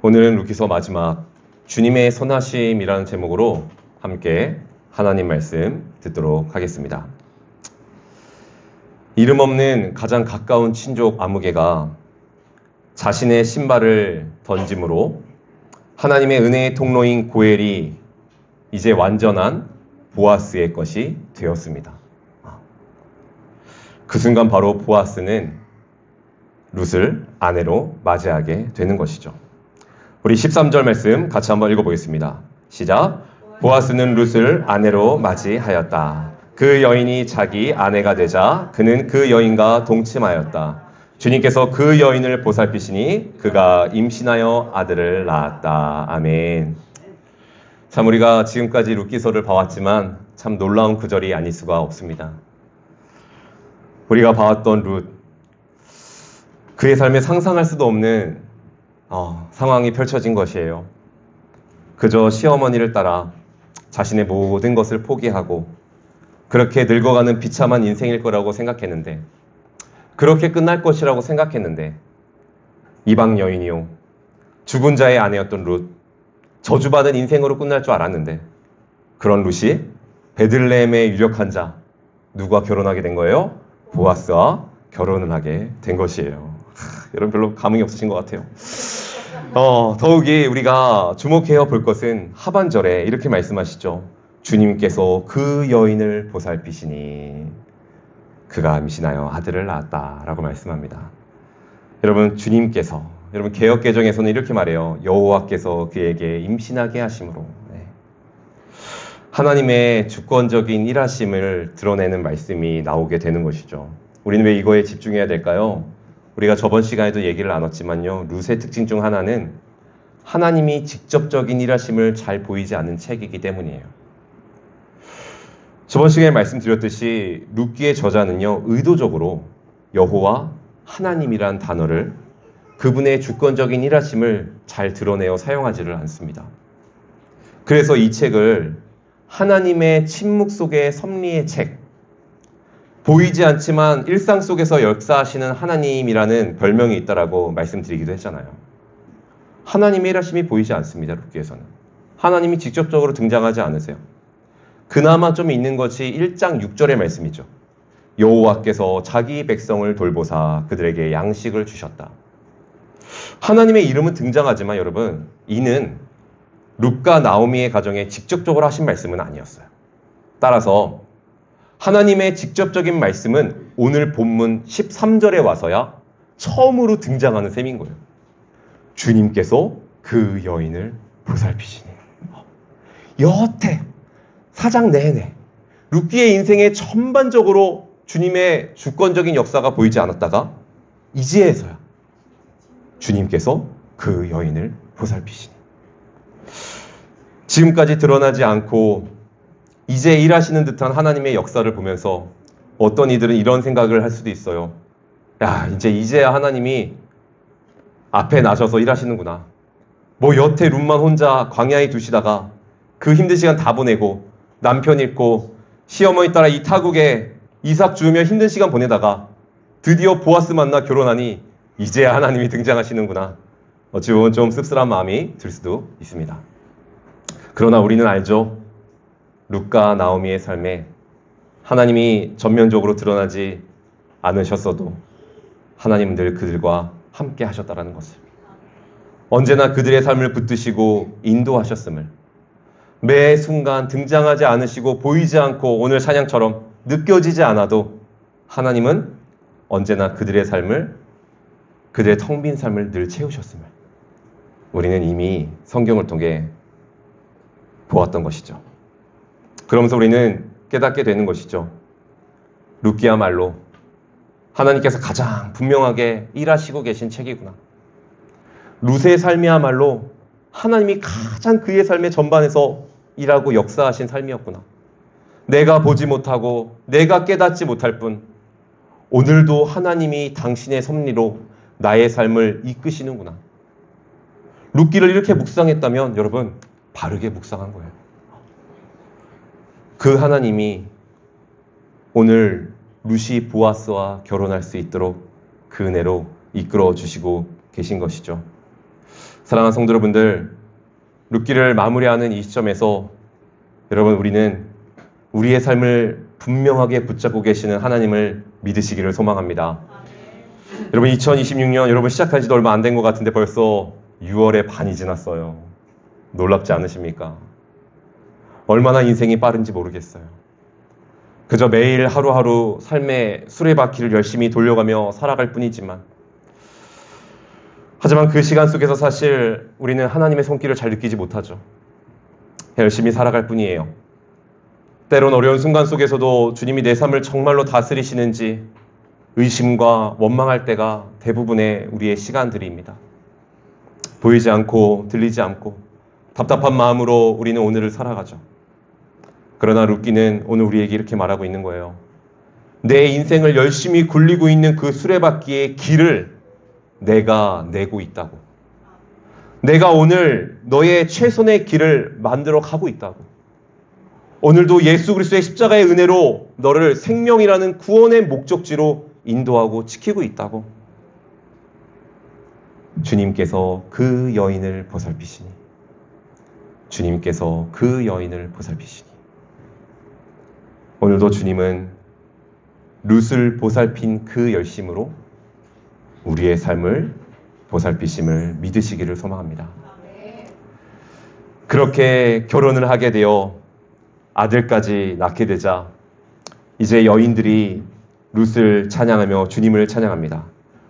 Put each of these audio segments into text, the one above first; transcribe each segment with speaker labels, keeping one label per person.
Speaker 1: 오늘은 루키서 마지막 주님의 선하심이라는 제목으로 함께 하나님 말씀 듣도록 하겠습니다. 이름 없는 가장 가까운 친족 아무개가 자신의 신발을 던짐으로 하나님의 은혜의 통로인 고엘이 이제 완전한 보아스의 것이 되었습니다. 그 순간 바로 보아스는 룻을 아내로 맞이하게 되는 것이죠. 우리 13절 말씀 같이 한번 읽어보겠습니다. 시작. 보아스는 룻을 아내로 맞이하였다. 그 여인이 자기 아내가 되자 그는 그 여인과 동침하였다. 주님께서 그 여인을 보살피시니 그가 임신하여 아들을 낳았다. 아멘. 참 우리가 지금까지 룻기서를 봐왔지만 참 놀라운 구절이 아닐 수가 없습니다. 우리가 봐왔던 룻, 그의 삶에 상상할 수도 없는 상황이 펼쳐진 것이에요. 그저 시어머니를 따라 자신의 모든 것을 포기하고 그렇게 늙어가는 비참한 인생일 거라고 생각했는데, 그렇게 끝날 것이라고 생각했는데, 이방 여인이요, 죽은 자의 아내였던 룻, 저주받은 인생으로 끝날 줄 알았는데, 그런 룻이 베들레헴의 유력한 자, 누구와 결혼하게 된 거예요? 보아스와 결혼을 하게 된 것이에요. 여러분 별로 감흥이 없으신 것 같아요. 더욱이 우리가 주목해야 볼 것은 하반절에 이렇게 말씀하시죠. 주님께서 그 여인을 보살피시니 그가 임신하여 아들을 낳았다 라고 말씀합니다. 여러분, 주님께서, 여러분 개역개정에서는 이렇게 말해요. 여호와께서 그에게 임신하게 하심으로. 하나님의 주권적인 일하심을 드러내는 말씀이 나오게 되는 것이죠. 우리는 왜 이거에 집중해야 될까요? 우리가 저번 시간에도 얘기를 나눴지만요, 룻의 특징 중 하나는 하나님이 직접적인 일하심을 잘 보이지 않는 책이기 때문이에요. 저번 시간에 말씀드렸듯이 룻기의 저자는요, 의도적으로 여호와 하나님이란 단어를, 그분의 주권적인 일하심을 잘 드러내어 사용하지를 않습니다. 그래서 이 책을 하나님의 침묵 속의 섭리의 책, 보이지 않지만 일상 속에서 역사하시는 하나님이라는 별명이 있다라고 말씀드리기도 했잖아요. 하나님의 일하심이 보이지 않습니다. 룻기에서는 하나님이 직접적으로 등장하지 않으세요. 그나마 좀 있는 것이 1장 6절의 말씀이죠. 여호와께서 자기 백성을 돌보사 그들에게 양식을 주셨다. 하나님의 이름은 등장하지만 여러분, 이는 룻과 나오미의 가정에 직접적으로 하신 말씀은 아니었어요. 따라서 하나님의 직접적인 말씀은 오늘 본문 13절에 와서야 처음으로 등장하는 셈인 거예요. 주님께서 그 여인을 보살피시니. 여태 4장 내내 룻기의 인생에 전반적으로 주님의 주권적인 역사가 보이지 않았다가 이제서야 주님께서 그 여인을 보살피시니. 지금까지 드러나지 않고 이제 일하시는 듯한 하나님의 역사를 보면서 어떤 이들은 이런 생각을 할 수도 있어요. 야, 이제야 하나님이 앞에 나셔서 일하시는구나. 뭐 여태 룻만 혼자 광야에 두시다가 그 힘든 시간 다 보내고 남편 잃고 시어머니 따라 이 타국에 이삭 주우며 힘든 시간 보내다가 드디어 보아스 만나 결혼하니 이제야 하나님이 등장하시는구나. 어찌 보면 좀 씁쓸한 마음이 들 수도 있습니다. 그러나 우리는 알죠. 룻과 나오미의 삶에 하나님이 전면적으로 드러나지 않으셨어도 하나님은 늘 그들과 함께 하셨다라는 것을, 언제나 그들의 삶을 붙드시고 인도하셨음을, 매 순간 등장하지 않으시고 보이지 않고 오늘 찬양처럼 느껴지지 않아도 하나님은 언제나 그들의 삶을, 그들의 텅 빈 삶을 늘 채우셨음을 우리는 이미 성경을 통해 보았던 것이죠. 그러면서 우리는 깨닫게 되는 것이죠. 룻기야말로 하나님께서 가장 분명하게 일하시고 계신 책이구나. 룻의 삶이야말로 하나님이 가장 그의 삶의 전반에서 일하고 역사하신 삶이었구나. 내가 보지 못하고 내가 깨닫지 못할 뿐 오늘도 하나님이 당신의 섭리로 나의 삶을 이끄시는구나. 룻기를 이렇게 묵상했다면 여러분, 바르게 묵상한 거예요. 그 하나님이 오늘 룻이 보아스와 결혼할 수 있도록 그 은혜로 이끌어 주시고 계신 것이죠. 사랑하는 성도 여러분들, 룻기를 마무리하는 이 시점에서 여러분, 우리는 우리의 삶을 분명하게 붙잡고 계시는 하나님을 믿으시기를 소망합니다. 여러분, 2026년 여러분 시작한 지도 얼마 안 된 것 같은데 벌써 6월의 반이 지났어요. 놀랍지 않으십니까? 얼마나 인생이 빠른지 모르겠어요. 그저 매일 하루하루 삶의 수레바퀴를 열심히 돌려가며 살아갈 뿐이지만, 하지만 그 시간 속에서 사실 우리는 하나님의 손길을 잘 느끼지 못하죠. 열심히 살아갈 뿐이에요. 때론 어려운 순간 속에서도 주님이 내 삶을 정말로 다스리시는지 의심과 원망할 때가 대부분의 우리의 시간들입니다. 보이지 않고 들리지 않고 답답한 마음으로 우리는 오늘을 살아가죠. 그러나 룻기는 오늘 우리에게 이렇게 말하고 있는 거예요. 내 인생을 열심히 굴리고 있는 그 수레바퀴의 길을 내가 내고 있다고. 내가 오늘 너의 최선의 길을 만들어 가고 있다고. 오늘도 예수 그리스도의 십자가의 은혜로 너를 생명이라는 구원의 목적지로 인도하고 지키고 있다고. 주님께서 그 여인을 보살피시니. 주님께서 그 여인을 보살피시니. 오늘도 주님은 룻을 보살핀 그 열심으로 우리의 삶을 보살피심을 믿으시기를 소망합니다. 그렇게 결혼을 하게 되어 아들까지 낳게 되자 이제 여인들이 룻을 찬양하며 주님을 찬양합니다.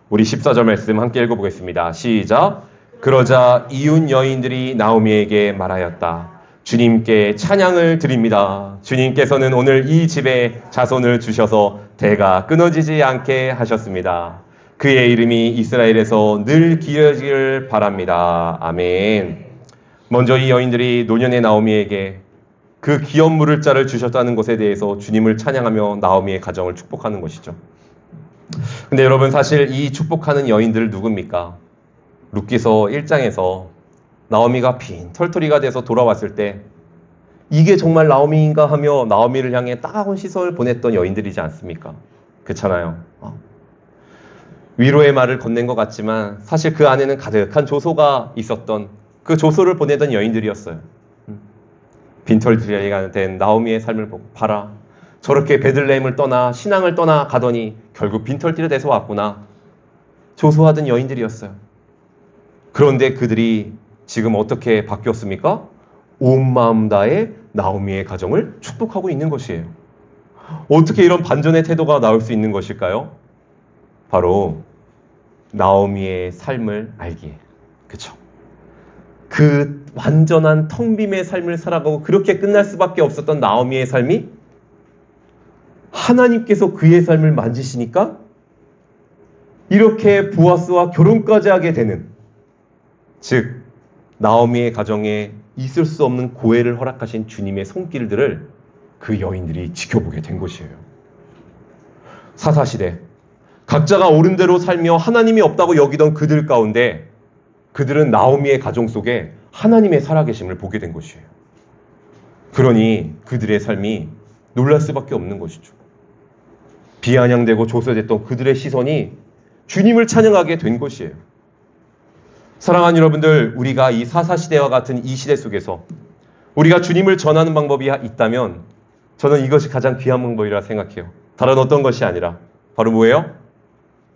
Speaker 1: 우리 14절 말씀 함께 읽어보겠습니다. 시작. 그러자 이웃 여인들이 나오미에게 말하였다. 주님께 찬양을 드립니다. 주님께서는 오늘 이 집에 자손을 주셔서 대가 끊어지지 않게 하셨습니다. 그의 이름이 이스라엘에서 늘 기려지길 바랍니다. 아멘. 먼저 이 여인들이 노년의 나오미에게 그 기업 물을 자를 주셨다는 것에 대해서 주님을 찬양하며 나오미의 가정을 축복하는 것이죠. 근데 여러분, 사실 이 축복하는 여인들 누굽니까? 룻기서 1장에서 나오미가 빈 털털이가 돼서 돌아왔을 때 이게 정말 나오미인가 하며 나오미를 향해 따가운 시선을 보냈던 여인들이지 않습니까? 그렇잖아요. 위로의 말을 건넨 것 같지만 사실 그 안에는 가득한 조소가 있었던, 그 조소를 보내던 여인들이었어요. 빈털터리가 된 나오미의 삶을 보고, 봐라, 저렇게 베들레헴을 떠나 신앙을 떠나 가더니 결국 빈털터리가 돼서 왔구나. 조소하던 여인들이었어요. 그런데 그들이 지금 어떻게 바뀌었습니까? 온 마음 다해 나오미의 가정을 축복하고 있는 것이에요. 어떻게 이런 반전의 태도가 나올 수 있는 것일까요? 바로 나오미의 삶을 알기에. 그쵸? 그 완전한 텅 빔의 삶을 살아가고 그렇게 끝날 수밖에 없었던 나오미의 삶이 하나님께서 그의 삶을 만지시니까 이렇게 보아스와 결혼까지 하게 되는, 즉 나오미의 가정에 있을 수 없는 고해를 허락하신 주님의 손길들을 그 여인들이 지켜보게 된 것이에요. 사사시대 각자가 옳은 대로 살며 하나님이 없다고 여기던 그들 가운데 그들은 나오미의 가정 속에 하나님의 살아계심을 보게 된 것이에요. 그러니 그들의 삶이 놀랄 수밖에 없는 것이죠. 비아냥되고 조소됐던 그들의 시선이 주님을 찬양하게 된 것이에요. 사랑하는 여러분들, 우리가 이 사사시대와 같은 이 시대 속에서 우리가 주님을 전하는 방법이 있다면 저는 이것이 가장 귀한 방법이라 생각해요. 다른 어떤 것이 아니라 바로 뭐예요?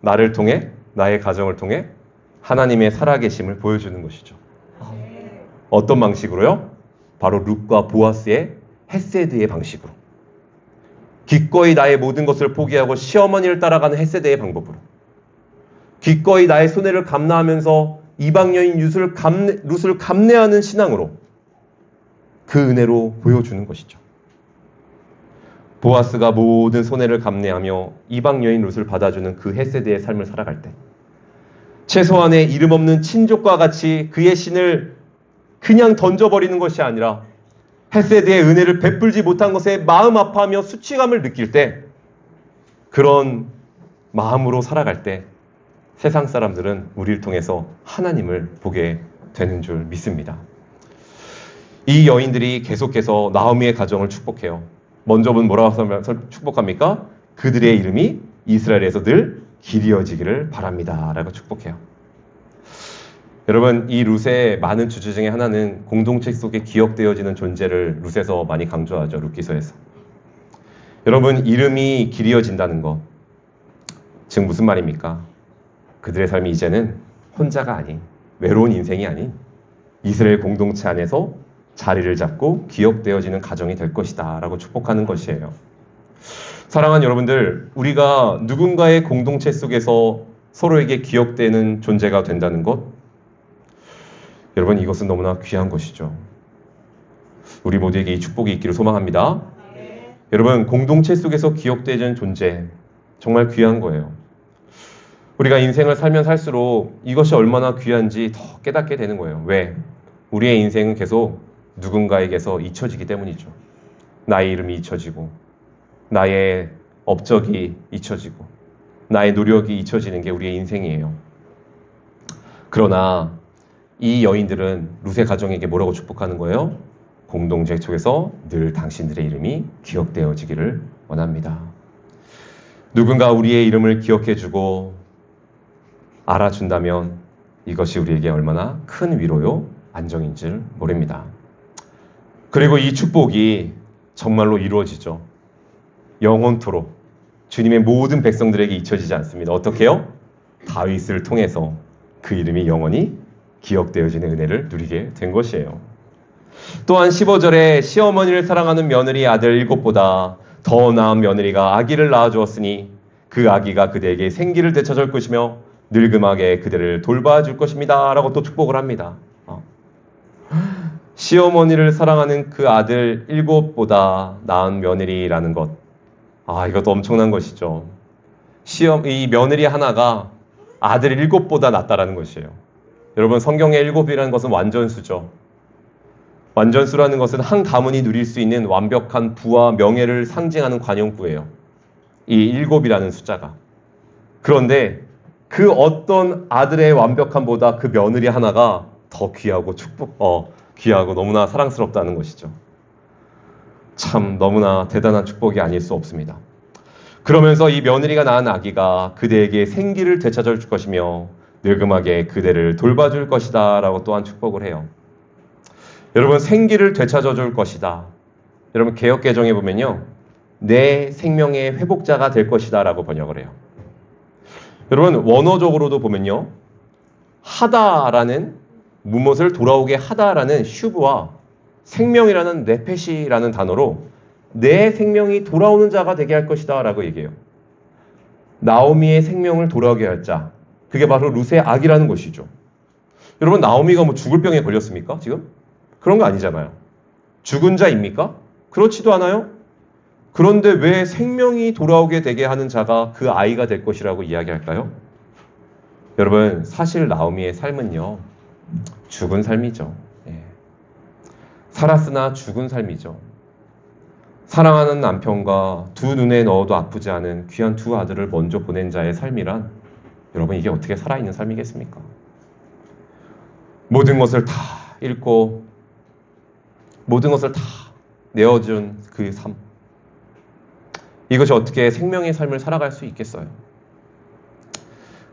Speaker 1: 나를 통해, 나의 가정을 통해 하나님의 살아계심을 보여주는 것이죠. 어떤 방식으로요? 바로 룻과 보아스의 헤세드의 방식으로. 기꺼이 나의 모든 것을 포기하고 시어머니를 따라가는 헤세드의 방법으로. 기꺼이 나의 손해를 감내하면서 이방 여인 룻을 감내하는 신앙으로, 그 은혜로 보여주는 것이죠. 보아스가 모든 손해를 감내하며 이방 여인 룻을 받아주는 그 헤세드의 삶을 살아갈 때, 최소한의 이름 없는 친족과 같이 그의 신을 그냥 던져버리는 것이 아니라 헤세드의 은혜를 베풀지 못한 것에 마음 아파하며 수치감을 느낄 때, 그런 마음으로 살아갈 때 세상 사람들은 우리를 통해서 하나님을 보게 되는 줄 믿습니다. 이 여인들이 계속해서 나오미의 가정을 축복해요. 먼저는 뭐라고 축복합니까? 그들의 이름이 이스라엘에서 늘 기리어지기를 바랍니다 라고 축복해요. 여러분, 이 룻의 많은 주제 중에 하나는 공동체 속에 기억되어지는 존재를 룻에서 많이 강조하죠. 룻기서에서. 여러분, 이름이 길이어진다는 것. 즉 무슨 말입니까? 그들의 삶이 이제는 혼자가 아닌, 외로운 인생이 아닌 이스라엘 공동체 안에서 자리를 잡고 기억되어지는 가정이 될 것이다 라고 축복하는 것이에요. 사랑하는 여러분들, 우리가 누군가의 공동체 속에서 서로에게 기억되는 존재가 된다는 것, 여러분, 이것은 너무나 귀한 것이죠. 우리 모두에게 이 축복이 있기를 소망합니다. 네. 여러분, 공동체 속에서 기억되는 존재, 정말 귀한 거예요. 우리가 인생을 살면 살수록 이것이 얼마나 귀한지 더 깨닫게 되는 거예요. 왜? 우리의 인생은 계속 누군가에게서 잊혀지기 때문이죠. 나의 이름이 잊혀지고, 나의 업적이 잊혀지고, 나의 노력이 잊혀지는 게 우리의 인생이에요. 그러나 이 여인들은 룻의 가정에게 뭐라고 축복하는 거예요? 공동체 속에서 늘 당신들의 이름이 기억되어지기를 원합니다. 누군가 우리의 이름을 기억해주고 알아준다면 이것이 우리에게 얼마나 큰 위로요, 안정인 줄 모릅니다. 그리고 이 축복이 정말로 이루어지죠. 영원토록 주님의 모든 백성들에게 잊혀지지 않습니다. 어떻게 해요? 다윗을 통해서 그 이름이 영원히 기억되어지는 은혜를 누리게 된 것이에요. 또한 15절에 시어머니를 사랑하는 며느리 아들 7보다 더 나은 며느리가 아기를 낳아주었으니 그 아기가 그대에게 생기를 되찾을 것이며 늙음하게 그대를 돌봐줄 것입니다 라고 또 축복을 합니다. 시어머니를 사랑하는 그 아들 7보다 나은 며느리라는 것, 이것도 엄청난 것이죠. 이 며느리 하나가 아들 7보다 낫다라는 것이에요. 여러분, 성경의 7이라는 것은 완전수죠. 완전수라는 것은 한 가문이 누릴 수 있는 완벽한 부와 명예를 상징하는 관용구예요. 이 7이라는 숫자가. 그런데 그 어떤 아들의 완벽함보다 그 며느리 하나가 더 귀하고 귀하고 너무나 사랑스럽다는 것이죠. 참 너무나 대단한 축복이 아닐 수 없습니다. 그러면서 이 며느리가 낳은 아기가 그대에게 생기를 되찾아 줄 것이며 늙음하게 그대를 돌봐줄 것이다 라고 또한 축복을 해요. 여러분, 생기를 되찾아 줄 것이다. 여러분, 개역개정에 보면요, 내 생명의 회복자가 될 것이다 라고 번역을 해요. 여러분, 원어적으로도 보면요, 하다라는, 무엇을 돌아오게 하다라는 슈브와 생명이라는 네페시라는 단어로 내 생명이 돌아오는 자가 되게 할 것이다 라고 얘기해요. 나오미의 생명을 돌아오게 할 자, 그게 바로 룻의 아기라는 것이죠. 여러분, 나오미가 뭐 죽을 병에 걸렸습니까? 지금? 그런 거 아니잖아요. 죽은 자입니까? 그렇지도 않아요. 그런데 왜 생명이 돌아오게 되게 하는 자가 그 아이가 될 것이라고 이야기할까요? 여러분, 사실 나오미의 삶은요, 죽은 삶이죠. 살았으나 죽은 삶이죠. 사랑하는 남편과 두 눈에 넣어도 아프지 않은 귀한 두 아들을 먼저 보낸 자의 삶이란, 여러분, 이게 어떻게 살아있는 삶이겠습니까? 모든 것을 다 잃고 모든 것을 다 내어준 그 삶, 이것이 어떻게 생명의 삶을 살아갈 수 있겠어요?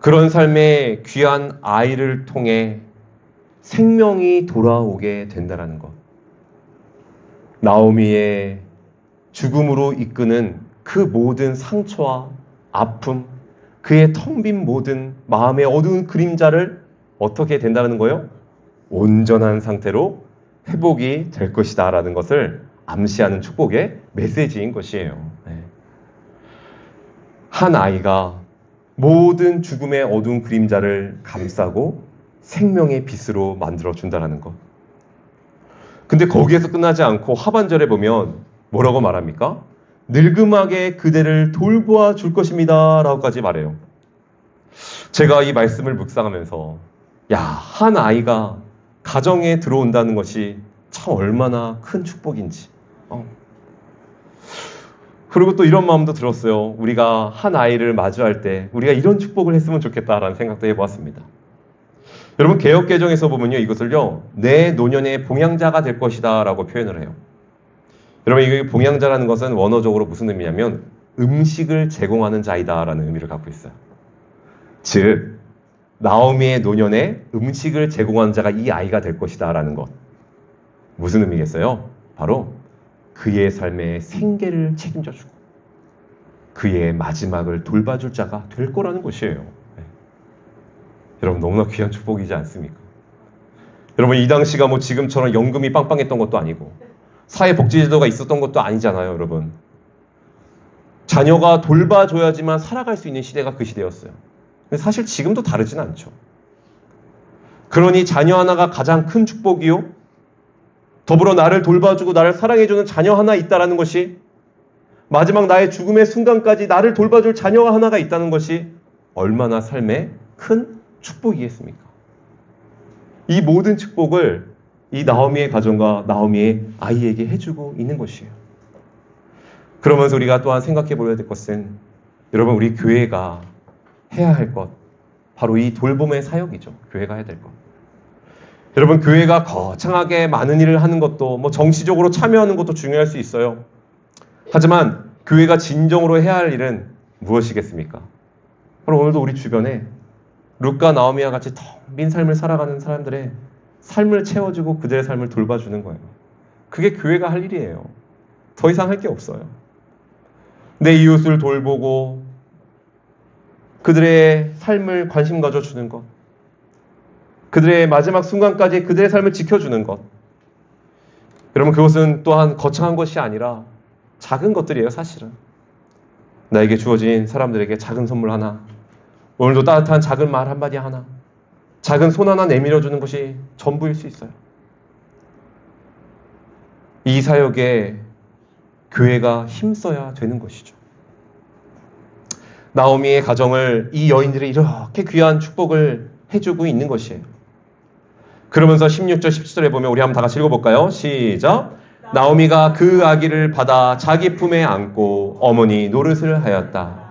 Speaker 1: 그런 삶에 귀한 아이를 통해 생명이 돌아오게 된다는 것, 나오미의 죽음으로 이끄는 그 모든 상처와 아픔, 그의 텅 빈 모든 마음의 어두운 그림자를 어떻게 된다는 거예요? 온전한 상태로 회복이 될 것이다 라는 것을 암시하는 축복의 메시지인 것이에요. 한 아이가 모든 죽음의 어두운 그림자를 감싸고 생명의 빛으로 만들어준다는 것. 근데 거기에서 끝나지 않고 하반절에 보면 뭐라고 말합니까? 늙음하게 그대를 돌보아 줄 것입니다 라고까지 말해요. 제가 이 말씀을 묵상하면서 한 아이가 가정에 들어온다는 것이 참 얼마나 큰 축복인지. 그리고 또 이런 마음도 들었어요. 우리가 한 아이를 마주할 때 우리가 이런 축복을 했으면 좋겠다라는 생각도 해보았습니다. 여러분, 개역개정에서 보면요, 이것을요, 내 노년의 봉양자가 될 것이다 라고 표현을 해요. 여러분, 이 봉양자라는 것은 원어적으로 무슨 의미냐면 음식을 제공하는 자이다 라는 의미를 갖고 있어요. 즉, 나오미의 노년에 음식을 제공하는 자가 이 아이가 될 것이다 라는 것. 무슨 의미겠어요? 바로 그의 삶의 생계를 책임져주고 그의 마지막을 돌봐줄 자가 될 거라는 것이에요. 네. 여러분 너무나 귀한 축복이지 않습니까? 여러분 이 당시가 뭐 지금처럼 연금이 빵빵했던 것도 아니고 사회복지제도가 있었던 것도 아니잖아요. 여러분 자녀가 돌봐줘야지만 살아갈 수 있는 시대가 그 시대였어요. 근데 사실 지금도 다르진 않죠. 그러니 자녀 하나가 가장 큰 축복이요, 더불어 나를 돌봐주고 나를 사랑해주는 자녀 하나 있다라는 것이, 마지막 나의 죽음의 순간까지 나를 돌봐줄 자녀가 하나가 있다는 것이 얼마나 삶의 큰 축복이겠습니까? 이 모든 축복을 이 나오미의 가정과 나오미의 아이에게 해주고 있는 것이에요. 그러면서 우리가 또한 생각해 보아야 될 것은, 여러분 우리 교회가 해야 할 것, 바로 이 돌봄의 사역이죠. 교회가 해야 될 것. 여러분 교회가 거창하게 많은 일을 하는 것도, 뭐 정치적으로 참여하는 것도 중요할 수 있어요. 하지만 교회가 진정으로 해야 할 일은 무엇이겠습니까? 바로 오늘도 우리 주변에 룻과 나오미와 같이 텅 빈 삶을 살아가는 사람들의 삶을 채워주고 그들의 삶을 돌봐주는 거예요. 그게 교회가 할 일이에요. 더 이상 할 게 없어요. 내 이웃을 돌보고 그들의 삶을 관심 가져주는 것, 그들의 마지막 순간까지 그들의 삶을 지켜주는 것. 여러분 그것은 또한 거창한 것이 아니라 작은 것들이에요. 사실은 나에게 주어진 사람들에게 작은 선물 하나, 오늘도 따뜻한 작은 말 한마디 하나, 작은 손 하나 내밀어주는 것이 전부일 수 있어요. 이 사역에 교회가 힘써야 되는 것이죠. 나오미의 가정을 이 여인들이 이렇게 귀한 축복을 해주고 있는 것이에요. 그러면서 16절 17절에 보면 우리 한번 다 같이 읽어볼까요? 시작! 나오미가 그 아기를 받아 자기 품에 안고 어머니 노릇을 하였다.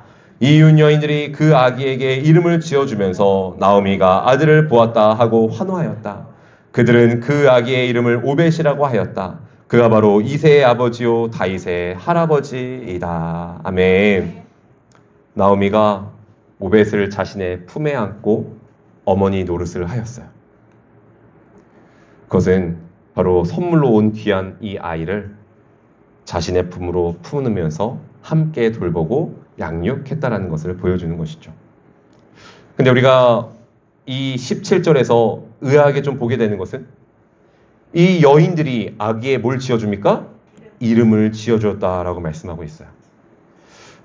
Speaker 1: 이웃 여인들이 그 아기에게 이름을 지어주면서 나오미가 아들을 보았다 하고 환호하였다. 그들은 그 아기의 이름을 오벳이라고 하였다. 그가 바로 이새의 아버지요 다윗의 할아버지이다. 아멘. 나오미가 오벳을 자신의 품에 안고 어머니 노릇을 하였어요. 그것은 바로 선물로 온 귀한 이 아이를 자신의 품으로 품으면서 함께 돌보고 양육했다라는 것을 보여주는 것이죠. 근데 우리가 이 17절에서 의아하게 좀 보게 되는 것은, 이 여인들이 아기에 뭘 지어줍니까? 이름을 지어줬다라고 말씀하고 있어요.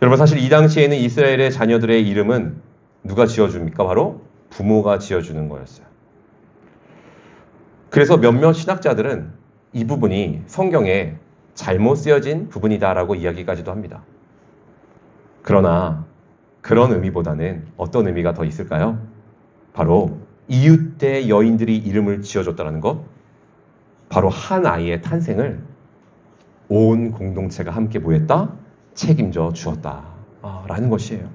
Speaker 1: 여러분 사실 이 당시에는 이스라엘의 자녀들의 이름은 누가 지어줍니까? 바로 부모가 지어주는 거였어요. 그래서 몇몇 신학자들은 이 부분이 성경에 잘못 쓰여진 부분이다라고 이야기까지도 합니다. 그러나 그런 의미보다는 어떤 의미가 더 있을까요? 바로 이웃대 여인들이 이름을 지어줬다는 것, 바로 한 아이의 탄생을 온 공동체가 함께 모였다, 책임져 주었다 라는 것이에요.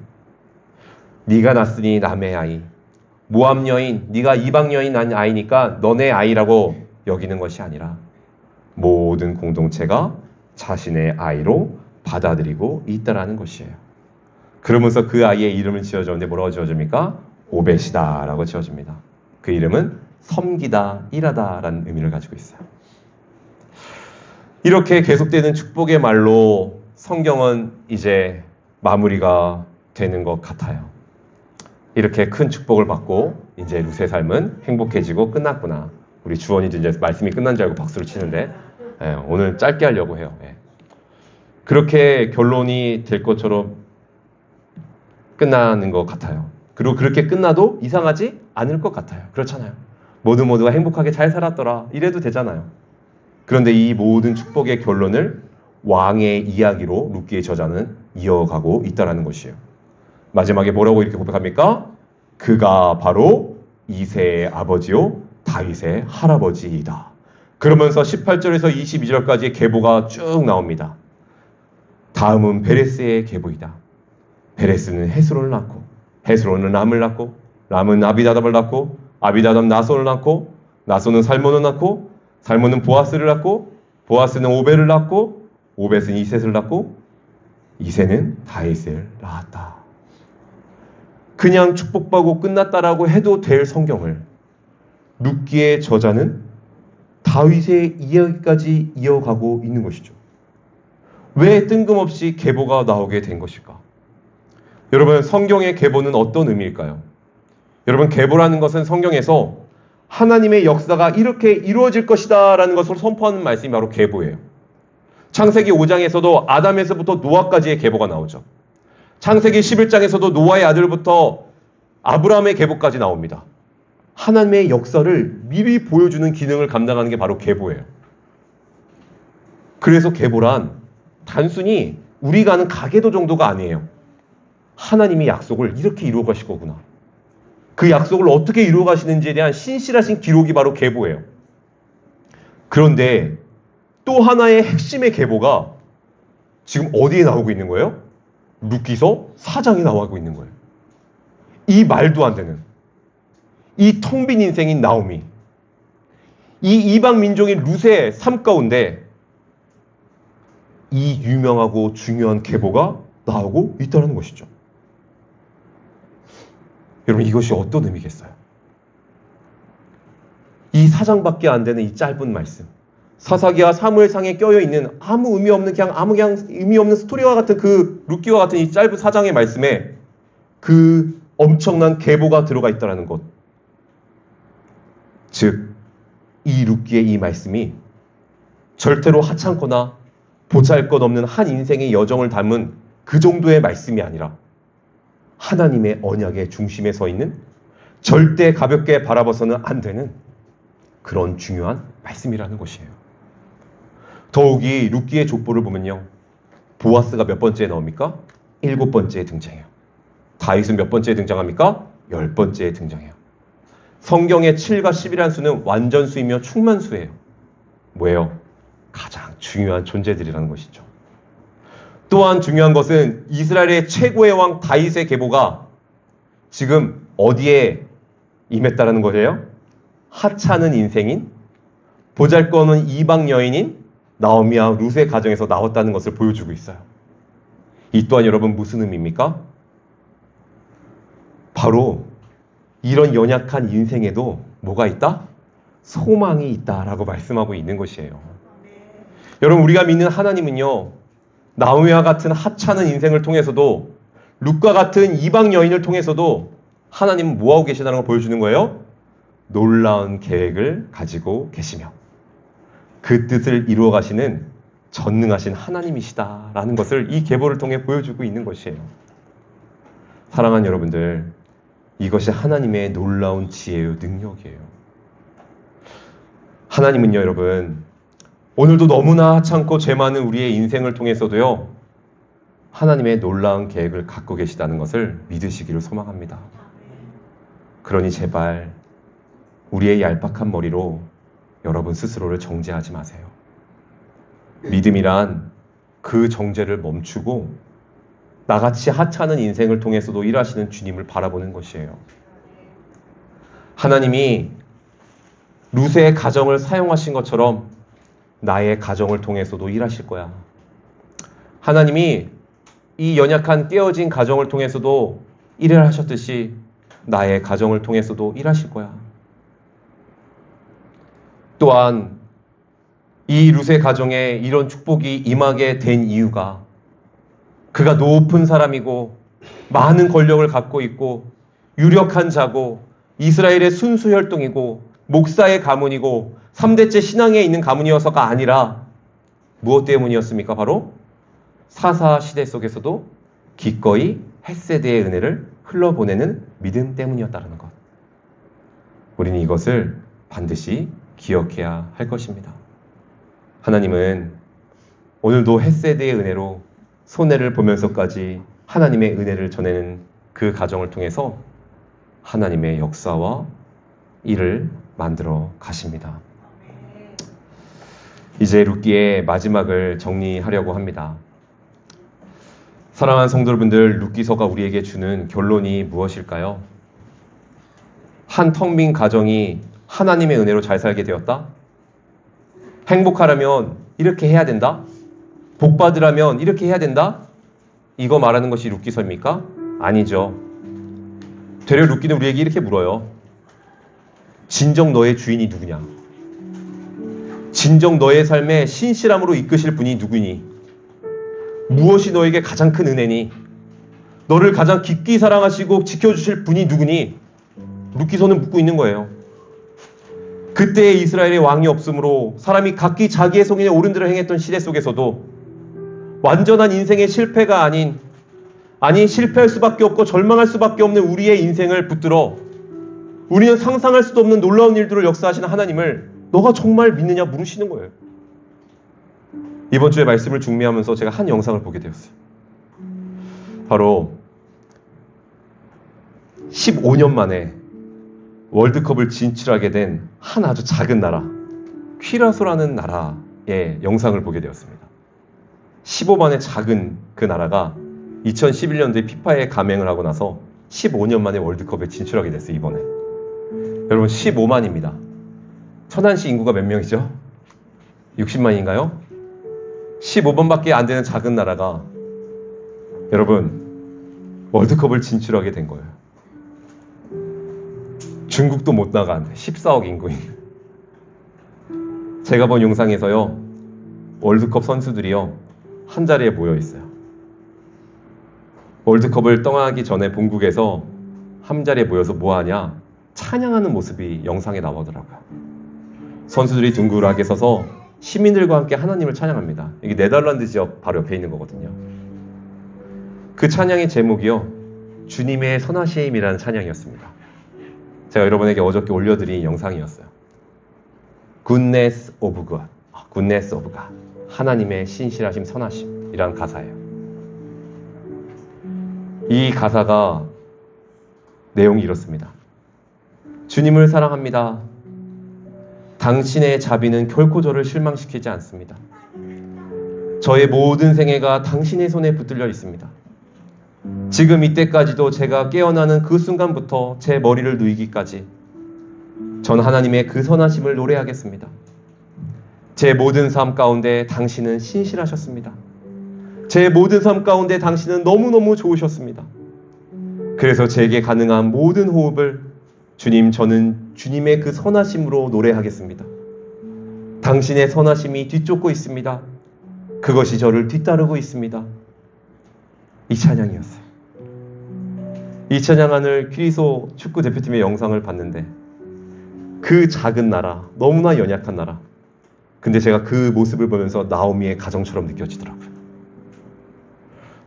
Speaker 1: 네가 낳았으니 남의 아이, 모압 여인, 네가 이방 여인 낳은 아이니까 너네 아이라고 여기는 것이 아니라 모든 공동체가 자신의 아이로 받아들이고 있다라는 것이에요. 그러면서 그 아이의 이름을 지어줬는데 뭐라고 지어줍니까? 오벳이다 라고 지어줍니다. 그 이름은 섬기다, 일하다 라는 의미를 가지고 있어요. 이렇게 계속되는 축복의 말로 성경은 이제 마무리가 되는 것 같아요. 이렇게 큰 축복을 받고 이제 룻의 삶은 행복해지고 끝났구나. 우리 주원이도 이제 말씀이 끝난 줄 알고 박수를 치는데 오늘 짧게 하려고 해요. 그렇게 결론이 될 것처럼 끝나는 것 같아요. 그리고 그렇게 끝나도 이상하지 않을 것 같아요. 그렇잖아요. 모두가 행복하게 잘 살았더라 이래도 되잖아요. 그런데 이 모든 축복의 결론을 왕의 이야기로 룻기의 저자는 이어가고 있다는 것이에요. 마지막에 뭐라고 이렇게 고백합니까? 그가 바로 이새의 아버지요 다윗의 할아버지이다. 그러면서 18절에서 22절까지의 계보가 쭉 나옵니다. 다음은 베레스의 계보이다. 베레스는 헤스론을 낳고, 헤스론은 람을 낳고, 람은 아비다답을 낳고, 아비다답 나손을 낳고, 나손은 살몬을 낳고, 살몬은 보아스를 낳고, 보아스는 오벳을 낳고, 오벳은 이셋을 낳고, 이셋은 다윗을 낳았다. 그냥 축복받고 끝났다라고 해도 될 성경을 룻기의 저자는 다윗의 이야기까지 이어가고 있는 것이죠. 왜 뜬금없이 계보가 나오게 된 것일까? 여러분, 성경의 계보는 어떤 의미일까요? 여러분, 계보라는 것은 성경에서 하나님의 역사가 이렇게 이루어질 것이다 라는 것을 선포하는 말씀이 바로 계보예요. 창세기 5장에서도 아담에서부터 노아까지의 계보가 나오죠. 창세기 11장에서도 노아의 아들부터 아브라함의 계보까지 나옵니다. 하나님의 역사를 미리 보여주는 기능을 감당하는 게 바로 계보예요. 그래서 계보란 단순히 우리가 아는 가계도 정도가 아니에요. 하나님이 약속을 이렇게 이루어 가실 거구나. 그 약속을 어떻게 이루어 가시는지에 대한 신실하신 기록이 바로 계보예요. 그런데 또 하나의 핵심의 계보가 지금 어디에 나오고 있는 거예요? 룻기서 4장에 나오고 있는 거예요. 이 말도 안 되는, 이 텅 빈 인생인 나오미, 이 이방 민족인 룻의 삶 가운데 이 유명하고 중요한 계보가 나오고 있다는 것이죠. 여러분, 이것이 어떤 의미겠어요? 이 4장밖에 안 되는 이 짧은 말씀, 사사기와 사무엘상에 껴여있는 아무 의미 없는 그냥 의미 없는 스토리와 같은 그 룻기와 같은 이 짧은 4장의 말씀에 그 엄청난 계보가 들어가 있다는 것. 즉, 이 룻기의 이 말씀이 절대로 하찮거나 보잘것없는 한 인생의 여정을 담은 그 정도의 말씀이 아니라 하나님의 언약의 중심에 서 있는, 절대 가볍게 바라봐서는 안 되는 그런 중요한 말씀이라는 것이에요. 더욱이 룻기의 족보를 보면요, 보아스가 몇 번째에 나옵니까? 7번째에 등장해요. 다윗은 몇 번째에 등장합니까? 10번째에 등장해요. 성경의 7과 10이라는 수는 완전수이며 충만수예요. 뭐예요? 가장 중요한 존재들이라는 것이죠. 또한 중요한 것은 이스라엘의 최고의 왕 다윗의 계보가 지금 어디에 임했다라는 거예요? 하찮은 인생인, 보잘것없는 이방 여인인 나오미와 룻의 가정에서 나왔다는 것을 보여주고 있어요. 이 또한 여러분 무슨 의미입니까? 바로 이런 연약한 인생에도 뭐가 있다? 소망이 있다라고 말씀하고 있는 것이에요. 여러분, 우리가 믿는 하나님은요, 나오미와 같은 하찮은 인생을 통해서도, 룻과 같은 이방 여인을 통해서도 하나님은 뭐하고 계시다는 걸 보여주는 거예요? 놀라운 계획을 가지고 계시며 그 뜻을 이루어 가시는 전능하신 하나님이시다라는 것을 이 계보를 통해 보여주고 있는 것이에요. 사랑하는 여러분들, 이것이 하나님의 놀라운 지혜요 능력이에요. 하나님은요, 여러분, 오늘도 너무나 하찮고 죄 많은 우리의 인생을 통해서도요, 하나님의 놀라운 계획을 갖고 계시다는 것을 믿으시기를 소망합니다. 그러니 제발 우리의 얄팍한 머리로 여러분 스스로를 정죄하지 마세요. 믿음이란 그 정죄를 멈추고 나같이 하찮은 인생을 통해서도 일하시는 주님을 바라보는 것이에요. 하나님이 룻의 가정을 사용하신 것처럼 나의 가정을 통해서도 일하실 거야. 하나님이 이 연약한 깨어진 가정을 통해서도 일을 하셨듯이 나의 가정을 통해서도 일하실 거야. 또한 이 룻의 가정에 이런 축복이 임하게 된 이유가 그가 높은 사람이고 많은 권력을 갖고 있고 유력한 자고 이스라엘의 순수 혈통이고 목사의 가문이고 3대째 신앙에 있는 가문이어서가 아니라 무엇 때문이었습니까? 바로 사사 시대 속에서도 기꺼이 헷세대의 은혜를 흘러보내는 믿음 때문이었다는 것. 우리는 이것을 반드시 기억해야 할 것입니다. 하나님은 오늘도 헷세대의 은혜로 손해를 보면서까지 하나님의 은혜를 전하는 그 가정을 통해서 하나님의 역사와 일을 만들어 가십니다. 이제 룻기의 마지막을 정리하려고 합니다. 사랑하는 성도 여러분들, 룻기서가 우리에게 주는 결론이 무엇일까요? 한 텅 빈 가정이 하나님의 은혜로 잘 살게 되었다? 행복하려면 이렇게 해야 된다? 복 받으려면 이렇게 해야 된다? 이거 말하는 것이 룻기서입니까? 아니죠. 되려 루키는 우리에게 이렇게 물어요. 진정 너의 주인이 누구냐? 진정 너의 삶에 신실함으로 이끄실 분이 누구니? 무엇이 너에게 가장 큰 은혜니? 너를 가장 깊이 사랑하시고 지켜주실 분이 누구니? 루키서는 묻고 있는 거예요. 그때의 이스라엘의 왕이 없으므로 사람이 각기 자기의 성인의 옳은 대로 행했던 시대 속에서도 완전한 인생의 실패가 아닌 실패할 수밖에 없고 절망할 수밖에 없는 우리의 인생을 붙들어 우리는 상상할 수도 없는 놀라운 일들을 역사하시는 하나님을 너가 정말 믿느냐 물으시는 거예요. 이번 주에 말씀을 중미하면서 제가 한 영상을 보게 되었어요. 바로 15년 만에 월드컵을 진출하게 된 한 아주 작은 나라, 퀴라소라는 나라의 영상을 보게 되었습니다. 15만의 작은 그 나라가 2011년도에 피파에 가맹을 하고 나서 15년 만에 월드컵에 진출하게 됐어요. 이번에. 여러분 15만입니다. 천안시 인구가 몇 명이죠? 60만인가요? 15번밖에 안 되는 작은 나라가 여러분 월드컵을 진출하게 된 거예요. 중국도 못 나간 14억 인구인. 제가 본 영상에서요, 월드컵 선수들이요 한 자리에 모여 있어요. 월드컵을 떠나기 전에 본국에서 한 자리에 모여서 뭐 하냐? 찬양하는 모습이 영상에 나오더라고요. 선수들이 둥그렇게 서서 시민들과 함께 하나님을 찬양합니다. 여기 네덜란드 지역 바로 옆에 있는 거거든요. 그 찬양의 제목이요, 주님의 선하심이라는 찬양이었습니다. 제가 여러분에게 어저께 올려드린 영상이었어요. Goodness of God, Goodness of God, 하나님의 신실하심, 선하심이라는 가사예요. 이 가사가 내용이 이렇습니다. 주님을 사랑합니다. 당신의 자비는 결코 저를 실망시키지 않습니다. 저의 모든 생애가 당신의 손에 붙들려 있습니다. 지금 이때까지도 제가 깨어나는 그 순간부터 제 머리를 누이기까지 전 하나님의 그 선하심을 노래하겠습니다. 제 모든 삶 가운데 당신은 신실하셨습니다. 제 모든 삶 가운데 당신은 너무너무 좋으셨습니다. 그래서 제게 가능한 모든 호흡을 주님, 저는 주님의 그 선하심으로 노래하겠습니다. 당신의 선하심이 뒤쫓고 있습니다. 그것이 저를 뒤따르고 있습니다. 이 찬양이었어요. 이 찬양하는 퀴리소 축구 대표팀의 영상을 봤는데 그 작은 나라, 너무나 연약한 나라, 근데 제가 그 모습을 보면서 나오미의 가정처럼 느껴지더라고요.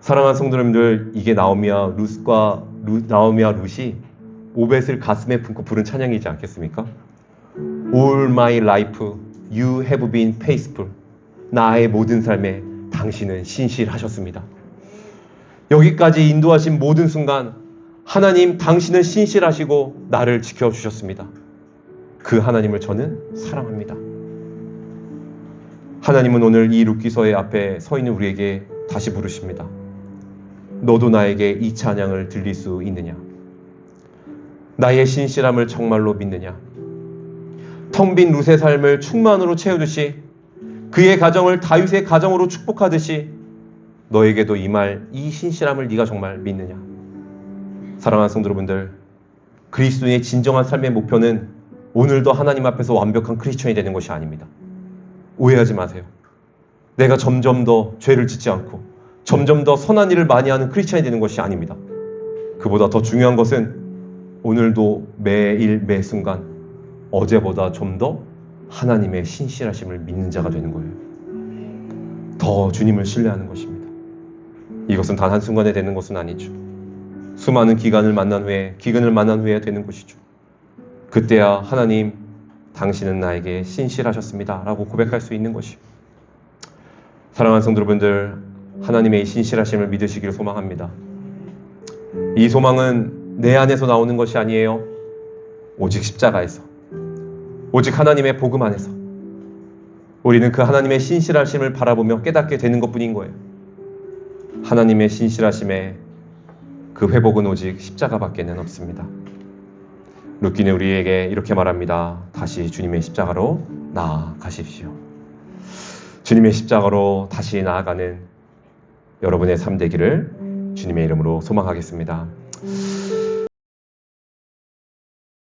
Speaker 1: 사랑하는 성도님들, 이게 나오미와 룻이 오벳을 가슴에 품고 부른 찬양이지 않겠습니까? All my life you have been faithful. 나의 모든 삶에 당신은 신실하셨습니다. 여기까지 인도하신 모든 순간 하나님, 당신은 신실하시고 나를 지켜주셨습니다. 그 하나님을 저는 사랑합니다. 하나님은 오늘 이 룻기서의 앞에 서 있는 우리에게 다시 부르십니다. 너도 나에게 이 찬양을 들릴 수 있느냐? 나의 신실함을 정말로 믿느냐? 텅 빈 룻의 삶을 충만으로 채우듯이 그의 가정을 다윗의 가정으로 축복하듯이 너에게도 이 신실함을 네가 정말 믿느냐? 사랑하는 성도 여러분들, 그리스도인의 진정한 삶의 목표는 오늘도 하나님 앞에서 완벽한 크리스천이 되는 것이 아닙니다. 오해하지 마세요. 내가 점점 더 죄를 짓지 않고 점점 더 선한 일을 많이 하는 크리스천이 되는 것이 아닙니다. 그보다 더 중요한 것은 오늘도 매일 매 순간 어제보다 좀 더 하나님의 신실하심을 믿는 자가 되는 거예요. 더 주님을 신뢰하는 것입니다. 이것은 단 한순간에 되는 것은 아니죠. 수많은 기근을 만난 후에 되는 것이죠. 그때야 하나님, 당신은 나에게 신실하셨습니다 라고 고백할 수 있는 것이요. 사랑하는 성도 여러분들, 하나님의 이 신실하심을 믿으시기를 소망합니다. 이 소망은 내 안에서 나오는 것이 아니에요. 오직 십자가에서, 오직 하나님의 복음 안에서 우리는 그 하나님의 신실하심을 바라보며 깨닫게 되는 것뿐인 거예요. 하나님의 신실하심의 그 회복은 오직 십자가밖에는 없습니다. 룻기는 우리에게 이렇게 말합니다. 다시 주님의 십자가로 나아가십시오. 주님의 십자가로 다시 나아가는 여러분의 삶 되기를 주님의 이름으로 소망하겠습니다.